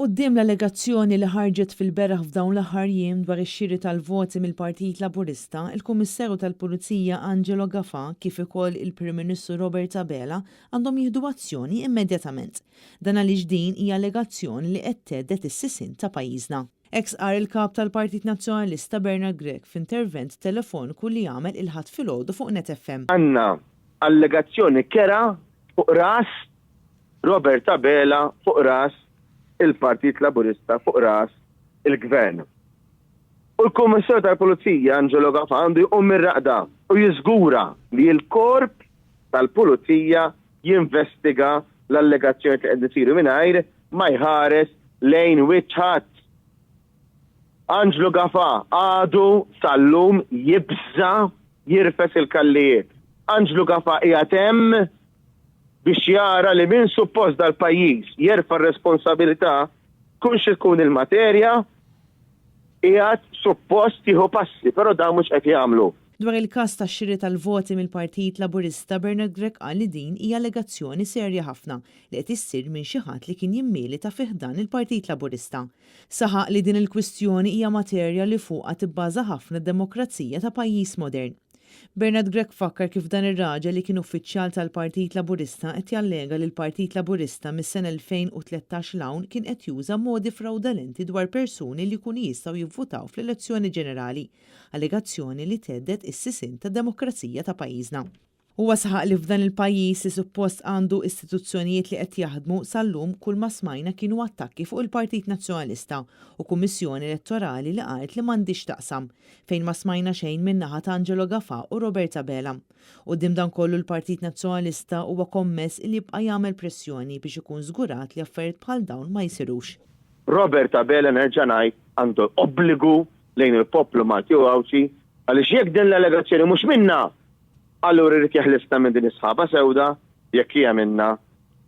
Quddiem l-allegazzjoni li ħarġet fil-beraħ f'dawn l-aħħar jiem dwar ix-xiri tal-voti mill-Partit Laburista, il-Kummissarju tal-Pulizija Angelo Gafà kif ukoll il-Prim Ministru Robert Abela għandhom jieħdu azzjoni immedjatament. Dan għaliex din hija allegazzjoni li qed thedded is-sisin ta' pajjiżna. Qar il-kap tal-Partit Nazzjonalista Bernard Grech f'intervent telefoniku li jagħmel il-ħadd filgħodu fuq Net FM. Għandna allegazzjoni kera fuq ras Robert Abela, fuq ras il-Partit Laburista, fuq ras il-Gvern. U l-Kummissarju tal-Pulizija Angelo Gafà għandu jqum mir-raqda u jiżgura li l-Korp tal-Pulizija jinvestiga l-allegazzjoni li qed isiru mingħajr ma jħares lejn wiċċ ħadd. Angelo Gafà għadu sal-lum jibża jirfes il-kallijiet. Angelo Gafà qiegħed hemm biex jara li min suppost dal-pajjiż jerfa' r-responsabilità kunx ikun il-materja qiegħed suppost jieħu passi, però dan mhux qed jagħmlu. Dwar il-każ tax-xiri tal-voti mill-Partit Laburista, Bernard Grech qal li din hija allegazzjoni serja ħafna li qed issir minn xi ħadd li kien jimmielita fih dan il-Partit Laburista. Saħaq li din il-kwistjoni hija materja li fuqha tibbaża ħafna d-demokrazija ta' pajjiż modern. Bernard Grech fakkar kif dan ir-raġel li kien uffiċjal tal-Partit Laburista qed jallega li l-Partit Laburista mis-sena 2013 l-hawn kien qed juża modi fraudolenti dwar persuni li jkunu jistgħu jivvutaw fl-elezzjoni ġenerali, allegazzjoni li thedded is-sisin tad-demokrazija ta' pajjiżna. Huwa saħaq li f'dan il-pajjiż li suppost għandu istituzzjonijiet li qed jaħdmu sal-lum kull ma smajna kienu attakki fuq il-Partit Nazzjonalista u Kummissjoni Elettorali li qalet li m'għandix taqsam fejn ma smajna xejn min naħa ta' Angelo Gafà u Robert Abela. Quddiem dan kollu l-Partit Nazzjonalista huwa kommess li jibqa' jagħmel pressjoni biex ikun żgurat li affarijiet bħal dawn ma jsirux. Robert Abela nerġa' ngħid għandu obbligu lejn il-poplu Malti u Awċi għaliex jekk din l-allegazzjoni mhux minnha allura irid jeħlisna minn din is-sħaba sewda jekk hija minnha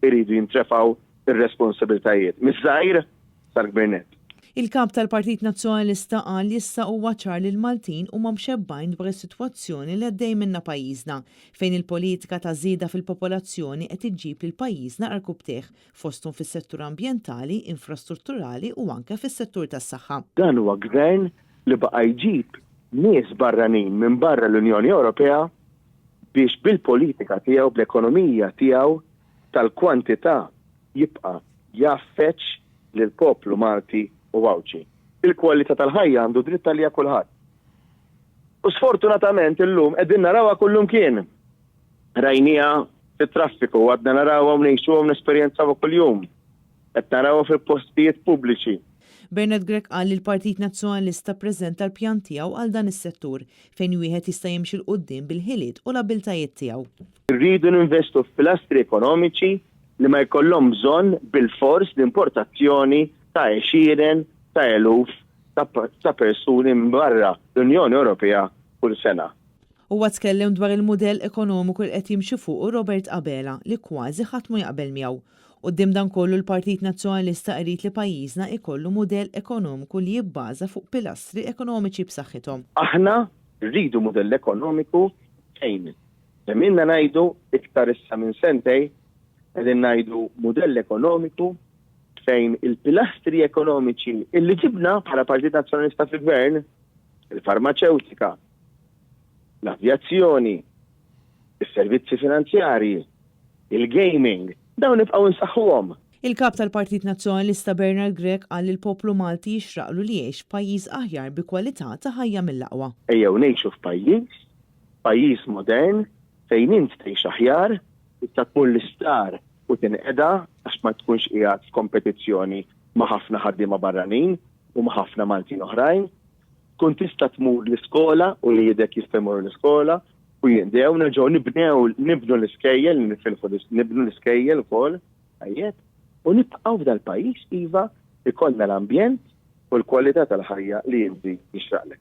iridu jintrefaw ir-responsabbiltajiet miż-żgħir sal-gvernet. Il-kap tal-Partit Nazzjonalista qal li issa huwa ċar li l-Maltin huma mxebbajn dwar is-sitwazzjoni li għaddej minnha pajjiżna fejn il-politika ta' żieda fil-popolazzjoni qed iġġib lil pajjiżna qarbteħ fosthom fis-settur ambjentali, infrastrutturali u anke fis-settur tas-saħħa. Dan huwa gvern li baqa' jġib nies barranin minn barra l-Unjoni Ewropea biex bil-politika tiegħu bl-ekonomija tiegħu tal-kwantità jibqa' jaffeċ lill-poplu Malti u Awċi. Il-kwalità tal-ħajja għandu dritt għalija kulħadd. U sfortunatament illum qegħdin narawha kullum kien. Rajnija fit-traffiku għadna narawha u ngħixuhom nesperjenzawha kuljum. Qed narawha fil-postijiet pubbliċi. Bernard Grech qal li l-Partit Nazzjonalista ppreżenta l-pjan tiegħu għal dan is-settur fejn wieħed jista' jimxi l quddiem bil-ħiliet u l-abbiltajiet tiegħu. Irridu ninvestu f'pilastri ekonomiċi li ma jkollhom bżonn bil-fors l-importazzjoni ta' għexieren ta' eluf ta' persuni minn barra l-Unjoni Ewropea kull sena. Huwa tkellem dwar il-mudell ekonomiku li qed jimxi fuq Robert Abela li kważi ħadd ma jaqbel miegħu. Quddiem dan kollu l-Partit Nazzjonalista qrid li pajjiżna jkollu mudell ekonomiku li jibbaża fuq pilastri ekonomiċi b'saħħithom. Aħna rridu mudell ekonomiku fejn minna ngħidu iktar issa minn sentej qegħdin ngħidu mudell ekonomiku fejn il-pilastri ekonomiċi illi ġibna bħala Partit Nazzjonalista fil-Gvern, il-farmaceutika, l-avjazzjoni, is-servizzi finanzjarji, il-gaming, dawn nibqgħu nsaħħuhom. Il-kap tal-Partit Nazzjonalista Bernard Grech qal li l-poplu Malti jixraqlu li jgħix f'pajjiż aħjar bi kwalità ta' ħajja mill-aqwa. Ejjew ngħixu f'pajjiż modern fejn int tgħix aħjar, tista' tmur l-istar u tinqeda għax ma tkunx qiegħed f'kompetizzjoni ma' ħafna ħaddiema barranin u ma' ħafna Maltin oħrajn. Tkun tista' tmur l-iskola u li jidek jista' jmur l-iskola u jindew nerġgħu nibnu l-iskejjel, nibnu l-iskejjel ukoll ħajjet u nibqgħu f'dal pajjiż iva ikollna l-ambjent u l-kwalità tal-ħajja li jinti jixraqlek.